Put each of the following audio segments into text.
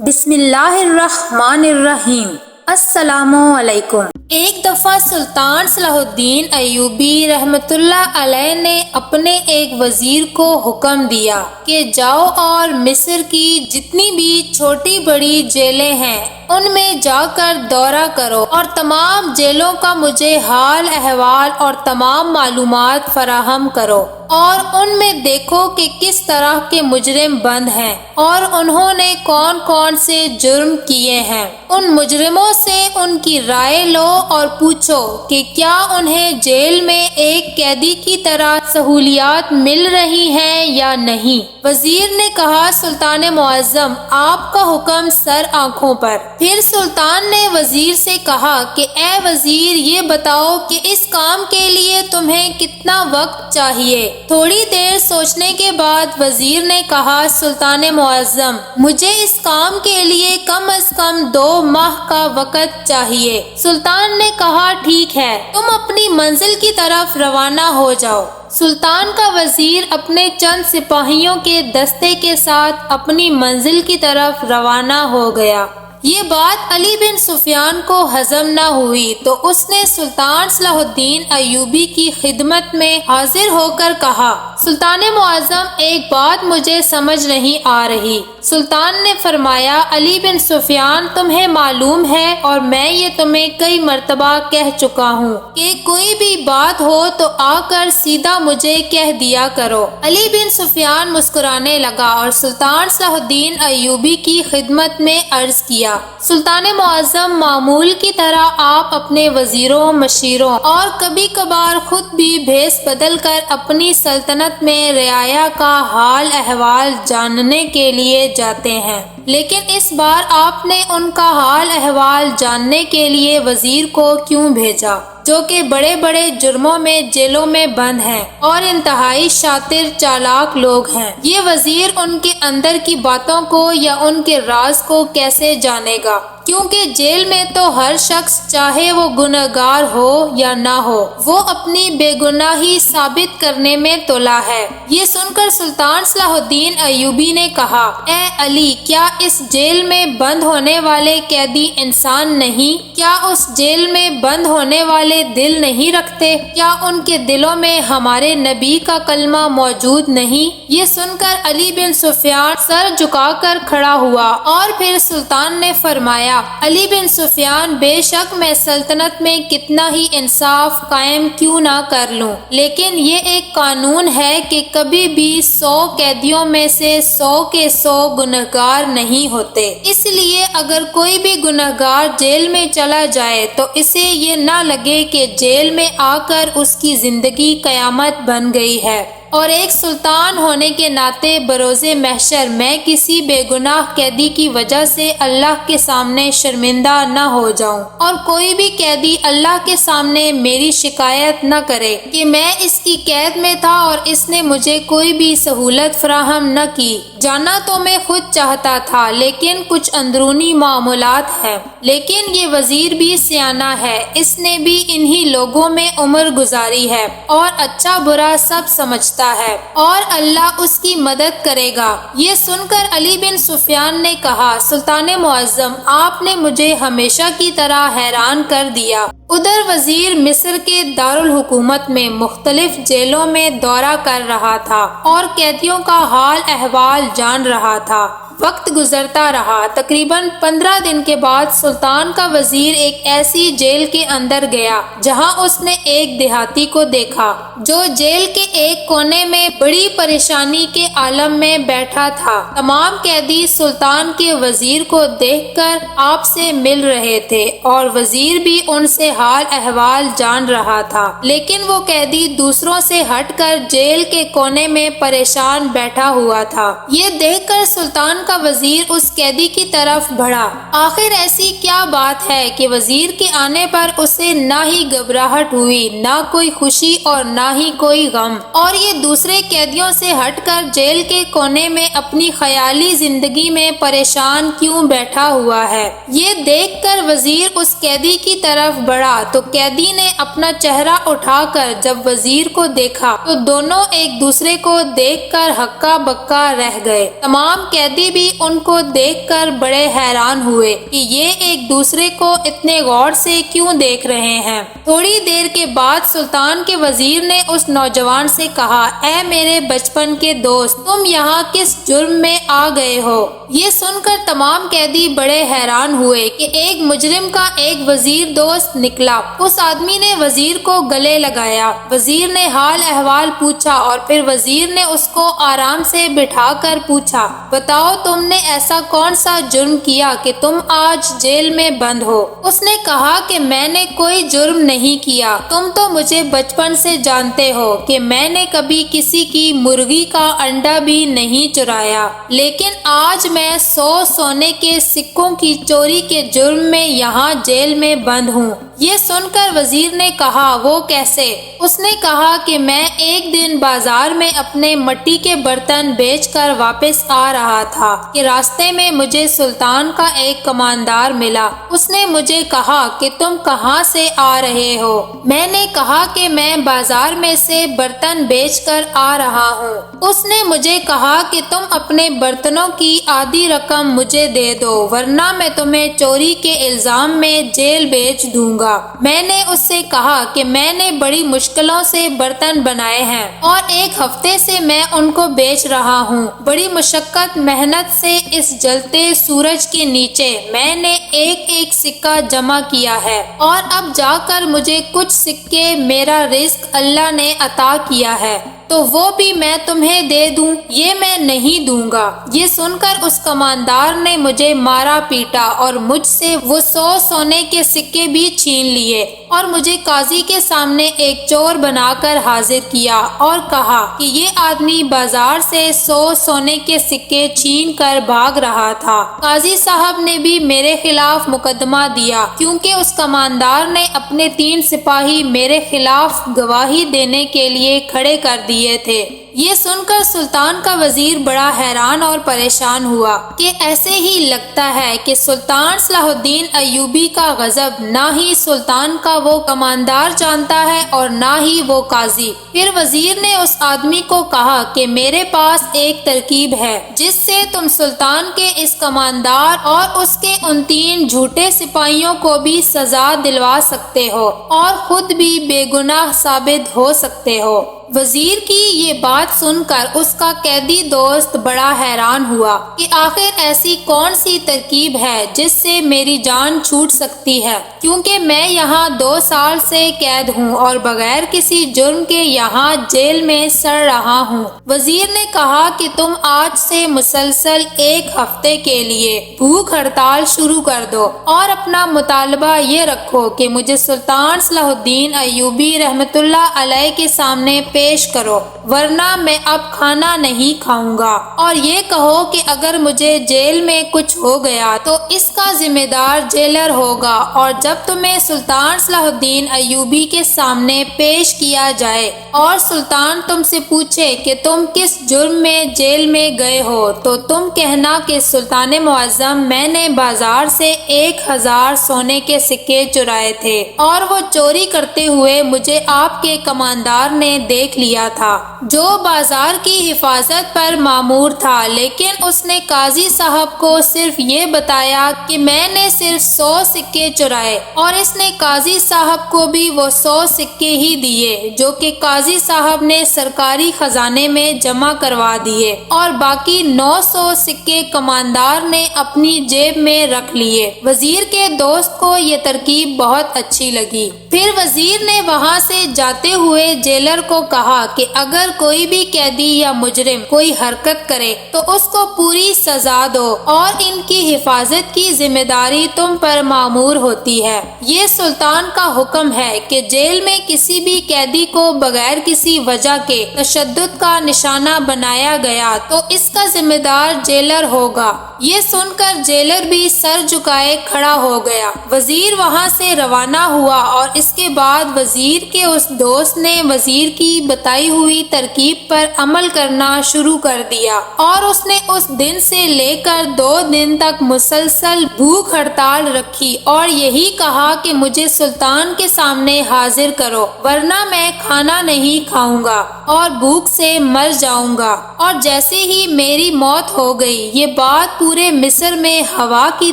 بسم اللہ الرحمن الرحیم۔ السلام علیکم۔ ایک دفعہ سلطان صلاح الدین ایوبی رحمۃ اللہ علیہ نے اپنے ایک وزیر کو حکم دیا کہ جاؤ اور مصر کی جتنی بھی چھوٹی بڑی جیلیں ہیں ان میں جا کر دورہ کرو اور تمام جیلوں کا مجھے حال احوال اور تمام معلومات فراہم کرو، اور ان میں دیکھو کہ کس طرح کے مجرم بند ہیں اور انہوں نے کون کون سے جرم کیے ہیں۔ ان مجرموں سے ان کی رائے لو اور پوچھو کہ کیا انہیں جیل میں ایک قیدی کی طرح سہولیات مل رہی ہیں یا نہیں۔ وزیر نے کہا، سلطان معظم، آپ کا حکم سر آنکھوں پر۔ پھر سلطان نے وزیر سے کہا کہ اے وزیر، یہ بتاؤ کہ اس کام کے لیے تمہیں کتنا وقت چاہیے۔ تھوڑی دیر سوچنے کے بعد وزیر نے کہا، سلطان معظم، مجھے اس کام کے لیے کم از کم 2 ماہ کا وقت چاہیے۔ سلطان نے کہا، ٹھیک ہے، تم اپنی منزل کی طرف روانہ ہو جاؤ۔ سلطان کا وزیر اپنے چند سپاہیوں کے دستے کے ساتھ اپنی منزل کی طرف روانہ ہو گیا۔ یہ بات علی بن سفیان کو ہضم نہ ہوئی تو اس نے سلطان صلاح الدین ایوبی کی خدمت میں حاضر ہو کر کہا، سلطان معظم، ایک بات مجھے سمجھ نہیں آ رہی۔ سلطان نے فرمایا، علی بن سفیان، تمہیں معلوم ہے اور میں یہ تمہیں کئی مرتبہ کہہ چکا ہوں کہ کوئی بھی بات ہو تو آ کر سیدھا مجھے کہہ دیا کرو۔ علی بن سفیان مسکرانے لگا اور سلطان صلاح الدین ایوبی کی خدمت میں عرض کیا، سلطان معظم، معمول کی طرح آپ اپنے وزیروں، مشیروں اور کبھی کبھار خود بھی بھیس بدل کر اپنی سلطنت میں رعایا کا حال احوال جاننے کے لیے جاتے ہیں، لیکن اس بار آپ نے ان کا حال احوال جاننے کے لیے وزیر کو کیوں بھیجا، جو کہ بڑے بڑے جرموں میں جیلوں میں بند ہیں اور انتہائی شاطر چالاک لوگ ہیں؟ یہ وزیر ان کے اندر کی باتوں کو یا ان کے راز کو کیسے جانے گا؟ کیونکہ جیل میں تو ہر شخص، چاہے وہ گنہگار ہو یا نہ ہو، وہ اپنی بے گناہی ثابت کرنے میں تلا ہے۔ یہ سن کر سلطان صلاح الدین ایوبی نے کہا، اے علی، کیا اس جیل میں بند ہونے والے قیدی انسان نہیں؟ کیا اس جیل میں بند ہونے والے دل نہیں رکھتے؟ کیا ان کے دلوں میں ہمارے نبی کا کلمہ موجود نہیں؟ یہ سن کر علی بن سفیان سر جھکا کر کھڑا ہوا اور پھر سلطان نے فرمایا، علی بن سفیان، بے شک میں سلطنت میں کتنا ہی انصاف قائم کیوں نہ کر لوں، لیکن یہ ایک قانون ہے کہ کبھی بھی 100 قیدیوں میں سے 100 کے 100 گنہگار نہیں ہوتے۔ اس لیے اگر کوئی بھی گنہگار جیل میں چلا جائے تو اسے یہ نہ لگے کہ جیل میں آ کر اس کی زندگی قیامت بن گئی ہے، اور ایک سلطان ہونے کے ناطے بروز محشر میں کسی بے گناہ قیدی کی وجہ سے اللہ کے سامنے شرمندہ نہ ہو جاؤں، اور کوئی بھی قیدی اللہ کے سامنے میری شکایت نہ کرے کہ میں اس کی قید میں تھا اور اس نے مجھے کوئی بھی سہولت فراہم نہ کی۔ جانا تو میں خود چاہتا تھا، لیکن کچھ اندرونی معاملات ہیں۔ لیکن یہ وزیر بھی سیانہ ہے، اس نے بھی انہی لوگوں میں عمر گزاری ہے اور اچھا برا سب سمجھتا ہے، اور اللہ اس کی مدد کرے گا۔ یہ سن کر علی بن سفیان نے کہا، سلطان معظم، آپ نے مجھے ہمیشہ کی طرح حیران کر دیا۔ ادھر وزیر مصر کے دارالحکومت میں مختلف جیلوں میں دورہ کر رہا تھا اور قیدیوں کا حال احوال جان رہا تھا۔ وقت گزرتا رہا۔ تقریباً 15 دن کے بعد سلطان کا وزیر ایک ایسی جیل کے اندر گیا جہاں اس نے ایک دیہاتی کو دیکھا جو جیل کے ایک کونے میں بڑی پریشانی کے عالم میں بیٹھا تھا۔ تمام قیدی سلطان کے وزیر کو دیکھ کر آپ سے مل رہے تھے اور وزیر بھی ان سے حال احوال جان رہا تھا، لیکن وہ قیدی دوسروں سے ہٹ کر جیل کے کونے میں پریشان بیٹھا ہوا تھا۔ یہ دیکھ کر سلطان کا وزیر اس قیدی کی طرف بڑھا۔ آخر ایسی کیا بات ہے کہ وزیر کے آنے پر اسے نہ ہی گھبراہٹ ہوئی، نہ کوئی خوشی اور نہ ہی کوئی غم، اور یہ دوسرے قیدیوں سے ہٹ کر جیل کے کونے میں اپنی خیالی زندگی میں پریشان کیوں بیٹھا ہوا ہے؟ یہ دیکھ کر وزیر اس قیدی کی طرف بڑھا تو قیدی نے اپنا چہرہ اٹھا کر جب وزیر کو دیکھا تو دونوں ایک دوسرے کو دیکھ کر ہکا بکا رہ گئے۔ تمام قیدی بھی ان کو دیکھ کر بڑے حیران ہوئے کہ یہ ایک دوسرے کو اتنے غور سے کیوں دیکھ رہے ہیں۔ تھوڑی دیر کے بعد سلطان کے وزیر نے اس نوجوان سے کہا، اے میرے بچپن کے دوست، تم یہاں کس جرم میں آ گئے ہو؟ یہ سن کر تمام قیدی بڑے حیران ہوئے کہ ایک مجرم کا ایک وزیر دوست نکلا۔ اس آدمی نے وزیر کو گلے لگایا، وزیر نے حال احوال پوچھا اور پھر وزیر نے اس کو آرام سے بٹھا کر پوچھا، بتاؤ تم نے ایسا کون سا جرم کیا کہ تم آج جیل میں بند ہو؟ اس نے کہا کہ میں نے کوئی جرم نہیں کیا، تم تو مجھے بچپن سے جانتے ہو کہ میں نے کبھی کسی کی مرغی کا انڈا بھی نہیں چرایا، لیکن آج میں 100 سونے کے سکوں کی چوری کے جرم میں یہاں جیل میں بند ہوں۔ یہ سن کر وزیر نے کہا، وہ کیسے؟ اس نے کہا کہ میں ایک دن بازار میں اپنے مٹی کے برتن بیچ کر واپس آ رہا تھا کہ راستے میں مجھے سلطان کا ایک کماندار ملا۔ اس نے مجھے کہا کہ تم کہاں سے آ رہے ہو؟ میں نے کہا کہ میں بازار میں سے برتن بیچ کر آ رہا ہوں۔ اس نے مجھے کہا کہ تم اپنے برتنوں کی آدھی رقم مجھے دے دو ورنہ میں تمہیں چوری کے الزام میں جیل بھیج دوں گا۔ میں نے اس سے کہا کہ میں نے بڑی مشکلوں سے برتن بنائے ہیں اور ایک ہفتے سے میں ان کو بیچ رہا ہوں۔ بڑی مشقت محنت سے اس جلتے سورج کے نیچے میں نے ایک ایک سکہ جمع کیا ہے اور اب جا کر مجھے کچھ سکے میرا رزق اللہ نے عطا کیا ہے تو وہ بھی میں تمہیں دے دوں؟ یہ میں نہیں دوں گا۔ یہ سن کر اس کماندار نے مجھے مارا پیٹا اور مجھ سے وہ 100 سونے کے سکے بھی چھین لیے اور مجھے قاضی کے سامنے ایک چور بنا کر حاضر کیا اور کہا کہ یہ آدمی بازار سے 100 سونے کے سکے چھین کر بھاگ رہا تھا۔ قاضی صاحب نے بھی میرے خلاف مقدمہ دیا کیونکہ اس کماندار نے اپنے 3 سپاہی میرے خلاف گواہی دینے کے لیے کھڑے کر دیے تھے۔ یہ سن کر سلطان کا وزیر بڑا حیران اور پریشان ہوا کہ ایسے ہی لگتا ہے کہ سلطان صلاح الدین ایوبی کا غضب نہ ہی سلطان کا وہ کماندار جانتا ہے اور نہ ہی وہ قاضی۔ پھر وزیر نے اس آدمی کو کہا کہ میرے پاس ایک ترکیب ہے جس سے تم سلطان کے اس کماندار اور اس کے ان 3 جھوٹے سپاہیوں کو بھی سزا دلوا سکتے ہو اور خود بھی بے گناہ ثابت ہو سکتے ہو۔ وزیر کی یہ بات سن کر اس کا قیدی دوست بڑا حیران ہوا کہ آخر ایسی کون سی ترکیب ہے جس سے میری جان چھوٹ سکتی ہے، کیونکہ میں یہاں 2 سال سے قید ہوں اور بغیر کسی جرم کے یہاں جیل میں سڑ رہا ہوں۔ وزیر نے کہا کہ تم آج سے مسلسل 1 ہفتے کے لیے بھوک ہڑتال شروع کر دو اور اپنا مطالبہ یہ رکھو کہ مجھے سلطان صلاح الدین ایوبی رحمۃ اللہ علیہ کے سامنے پیش کرو ورنہ میں اب کھانا نہیں کھاؤں گا، اور یہ کہو کہ اگر مجھے جیل میں کچھ ہو گیا تو اس کا ذمہ دار جیلر ہوگا، اور جب تمہیں سلطان صلاح الدین ایوبی کے سامنے پیش کیا جائے اور سلطان تم سے پوچھے کہ تم کس جرم میں جیل میں گئے ہو تو تم کہنا کہ سلطان معظم میں نے بازار سے 1000 سونے کے سکے چرائے تھے اور وہ چوری کرتے ہوئے مجھے آپ کے کماندار نے دیکھ لیا تھا جو بازار کی حفاظت پر مامور تھا، لیکن اس نے قاضی صاحب کو صرف یہ بتایا کہ میں نے صرف 100 سکے چرائے اور اس نے قاضی صاحب کو بھی وہ 100 سکے ہی دیے جو کہ قاضی صاحب نے سرکاری خزانے میں جمع کروا دیے اور باقی 900 سکے کماندار نے اپنی جیب میں رکھ لیے۔ وزیر کے دوست کو یہ ترکیب بہت اچھی لگی۔ پھر وزیر نے وہاں سے جاتے ہوئے جیلر کو کہا کہ اگر کوئی بھی قیدی یا مجرم کوئی حرکت کرے تو اس کو پوری سزا دو اور ان کی حفاظت کی ذمہ داری تم پر مامور ہوتی ہے۔ یہ سلطان کا حکم ہے کہ جیل میں کسی بھی قیدی کو بغیر کسی وجہ کے تشدد کا نشانہ بنایا گیا تو اس کا ذمہ دار جیلر ہوگا۔ یہ سن کر جیلر بھی سر جھکائے کھڑا ہو گیا۔ وزیر وہاں سے روانہ ہوا اور اس کے بعد وزیر کے اس دوست نے وزیر کی بتائی ہوئی ترکیب پر عمل کرنا شروع کر دیا اور اس نے اس دن سے لے کر 2 دن تک مسلسل بھوک ہڑتال رکھی اور یہی کہا کہ مجھے سلطان کے سامنے حاضر کرو ورنہ میں کھانا نہیں کھاؤں گا۔ اور بھوک سے مر جاؤں گا، اور جیسے ہی میری موت ہو گئی یہ بات پورے مصر میں ہوا کی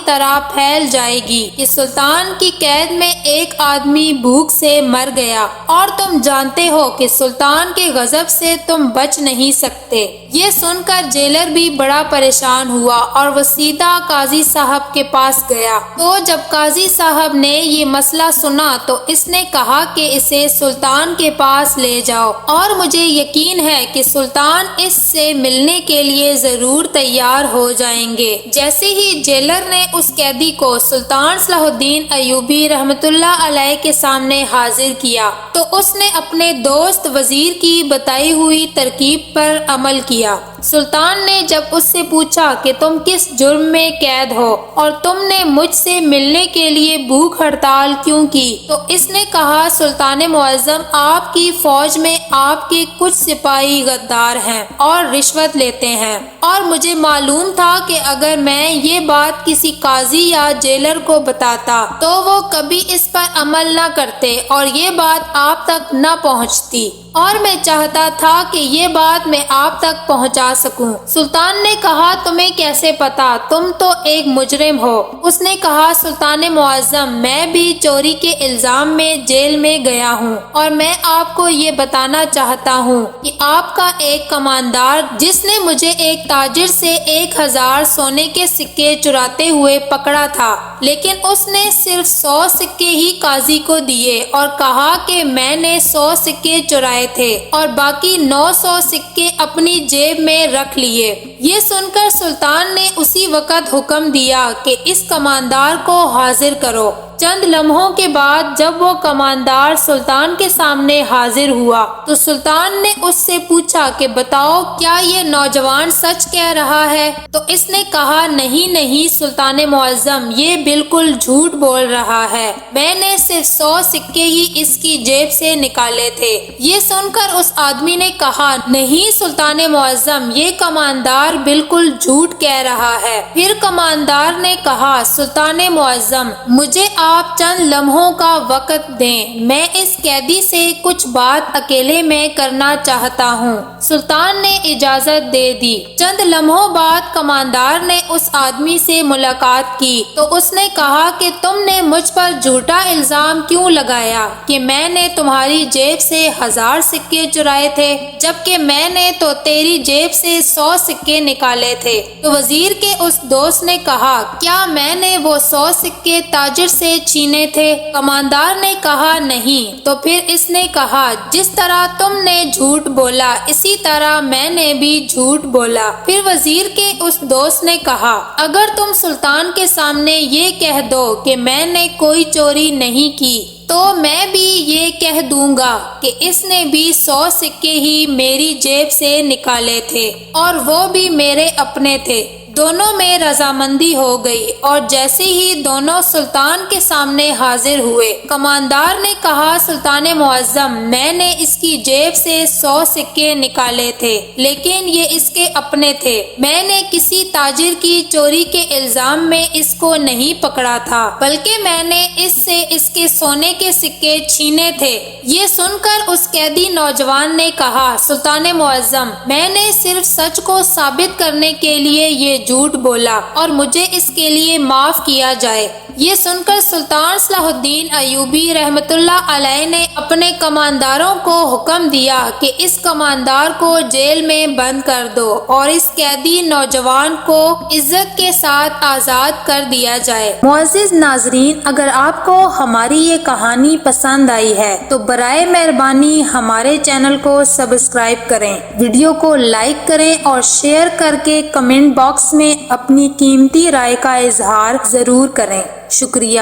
طرح پھیل جائے گی کہ سلطان کی قید میں ایک آدمی بھوک سے مر گیا، اور تم جانتے ہو کہ سلطان کے غضب سے تم بچ نہیں سکتے۔ یہ سن کر جیلر بھی بڑا پریشان ہوا اور وہ سیدھا قاضی صاحب کے پاس گیا۔ تو جب قاضی صاحب نے یہ مسئلہ سنا تو اس نے کہا کہ اسے سلطان کے پاس لے جاؤ، اور مجھے یقین ہے کہ سلطان اس سے ملنے کے لیے ضرور تیار ہو جائیں گے۔ جیسے ہی جیلر نے اس قیدی کو سلطان صلاح الدین ایوبی رحمۃ اللہ علیہ کے سامنے حاضر کیا تو اس نے اپنے دوست وزیر کی بتائی ہوئی ترکیب پر عمل کیا۔ سلطان نے جب اس سے پوچھا کہ تم کس جرم میں قید ہو اور تم نے مجھ سے ملنے کے لیے بھوک ہڑتال کیوں کی، تو اس نے کہا سلطان معظم آپ کی فوج میں آپ کے کچھ سپاہی غدار ہیں اور رشوت لیتے ہیں، اور مجھے معلوم تھا کہ اگر میں یہ بات کسی قاضی یا جیلر کو بتاتا تو وہ کبھی اس پر عمل نہ کرتے اور یہ بات آپ تک نہ پہنچتی، اور میں چاہتا تھا کہ یہ بات میں آپ تک پہنچا سکوں۔ سلطان نے کہا تمہیں کیسے پتا، تم تو ایک مجرم ہو۔ اس نے کہا سلطان معظم میں بھی چوری کے الزام میں جیل میں گیا ہوں، اور میں آپ کو یہ بتانا چاہتا ہوں کہ آپ کا ایک کماندار جس نے مجھے ایک تاجر سے 1000 سونے کے سکے چراتے ہوئے پکڑا تھا، لیکن اس نے صرف 100 سکے ہی قاضی کو دیے اور کہا کہ میں نے 100 سکے چرائے تھے اور باقی 900 سکے اپنی جیب میں رکھ لیے۔ یہ سن کر سلطان نے اسی وقت حکم دیا کہ اس کماندار کو حاضر کرو۔ چند لمحوں کے بعد جب وہ کماندار سلطان کے سامنے حاضر ہوا تو سلطان نے اس سے پوچھا کہ بتاؤ کیا یہ نوجوان سچ کہہ رہا ہے؟ تو اس نے کہا نہیں سلطان معظم یہ بالکل جھوٹ بول رہا ہے، میں نے صرف 100 سکے ہی اس کی جیب سے نکالے تھے۔ یہ سن کر اس آدمی نے کہا نہیں سلطان معظم یہ کماندار بالکل جھوٹ کہہ رہا ہے۔ پھر کماندار نے کہا سلطان معظم مجھے آپ چند لمحوں کا وقت دیں، میں اس قیدی سے کچھ بات اکیلے میں کرنا چاہتا ہوں۔ سلطان نے اجازت دے دی۔ چند لمحوں بعد کماندار نے اس آدمی سے ملاقات کی تو اس نے کہا کہ تم نے مجھ پر جھوٹا الزام کیوں لگایا کہ میں نے تمہاری جیب سے 1000 سکے چرائے تھے جبکہ میں نے تو تیری جیب سے 100 سکے نکالے تھے؟ تو وزیر کے اس دوست نے کہا کیا میں نے وہ 100 سکے تاجر سے چھینے تھے؟ کماندار نے کہا نہیں۔ تو پھر اس نے کہا جس طرح تم نے جھوٹ بولا اسی طرح میں نے بھی جھوٹ بولا۔ پھر وزیر کے اس دوست نے کہا اگر تم سلطان کے سامنے یہ کہہ دو کہ میں نے کوئی چوری نہیں کی تو میں بھی یہ کہہ دوں گا کہ اس نے بھی 100 سکے ہی میری جیب سے نکالے تھے اور وہ بھی میرے اپنے تھے۔ دونوں میں رضامندی ہو گئی اور جیسے ہی دونوں سلطان کے سامنے حاضر ہوئے کماندار نے کہا سلطان معظم میں نے اس کی جیب سے 100 سکے نکالے تھے لیکن یہ اس کے اپنے تھے، میں نے کسی تاجر کی چوری کے الزام میں اس کو نہیں پکڑا تھا بلکہ میں نے اس سے اس کے سونے کے سکے چھینے تھے۔ یہ سن کر اس قیدی نوجوان نے کہا سلطان معظم میں نے صرف سچ کو ثابت کرنے کے لیے یہ جھوٹ بولا اور مجھے اس کے لیے معاف کیا جائے۔ یہ سن کر سلطان صلاح الدین ایوبی رحمۃ اللہ علیہ نے اپنے کمانداروں کو حکم دیا کہ اس کماندار کو جیل میں بند کر دو اور اس قیدی نوجوان کو عزت کے ساتھ آزاد کر دیا جائے۔ معزز ناظرین اگر آپ کو ہماری یہ کہانی پسند آئی ہے تو برائے مہربانی ہمارے چینل کو سبسکرائب کریں، ویڈیو کو لائک کریں اور شیئر کر کے کمنٹ باکس میں اپنی قیمتی رائے کا اظہار ضرور کریں۔ شکریہ۔